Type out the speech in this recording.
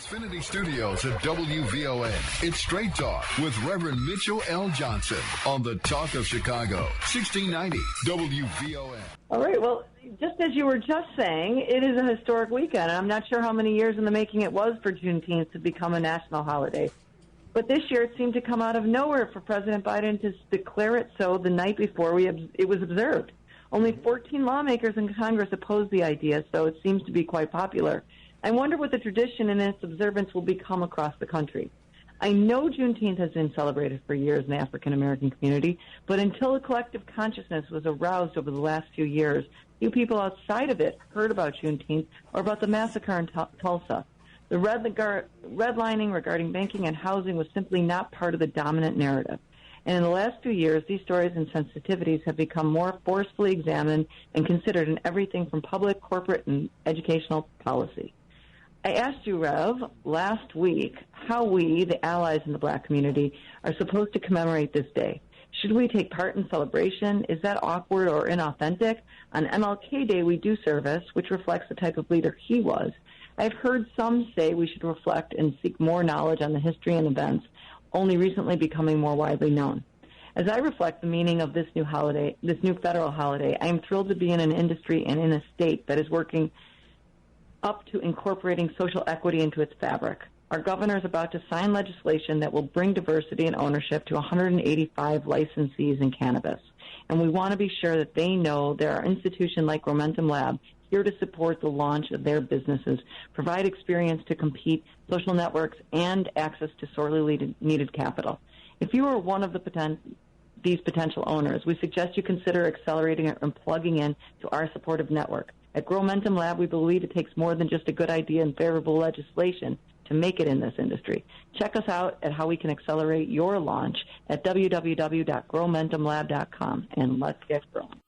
Xfinity Studios at WVON. It's Straight Talk with Reverend Mitchell L. Johnson on the Talk of Chicago, 1690 WVON. All right, well, just as you were just saying, it is a historic weekend. I'm not sure how many years in the making it was for Juneteenth to become a national holiday. But this year it seemed to come out of nowhere for President Biden to declare it so the night before it was observed. Only 14 lawmakers in Congress opposed the idea, so it seems to be quite popular. I wonder what the tradition and its observance will become across the country. I know Juneteenth has been celebrated for years in the African-American community, but until a collective consciousness was aroused over the last few years, few people outside of it heard about Juneteenth or about the massacre in Tulsa. The redlining regarding banking and housing was simply not part of the dominant narrative. And in the last few years, these stories and sensitivities have become more forcefully examined and considered in everything from public, corporate, and educational policy. I asked you, Rev, last week how we, the allies in the black community, are supposed to commemorate this day. Should we take part in celebration? Is that awkward or inauthentic? On MLK Day, we do service, which reflects the type of leader he was. I've heard some say we should reflect and seek more knowledge on the history and events only recently becoming more widely known. As I reflect the meaning of this new holiday, this new federal holiday, I am thrilled to be in an industry and in a state that is working up to incorporating social equity into its fabric. Our governor is about to sign legislation that will bring diversity and ownership to 185 licensees in cannabis. And we want to be sure that they know there are institutions like GROmentum Lab here to support the launch of their businesses, provide experience to compete, social networks, and access to sorely needed capital. If you are one of these potential owners, we suggest you consider accelerating and plugging in to our supportive network. At GROmentum Lab, we believe it takes more than just a good idea and favorable legislation to make it in this industry. Check us out at how we can accelerate your launch at www.gromentumlab.com, and let's get growing.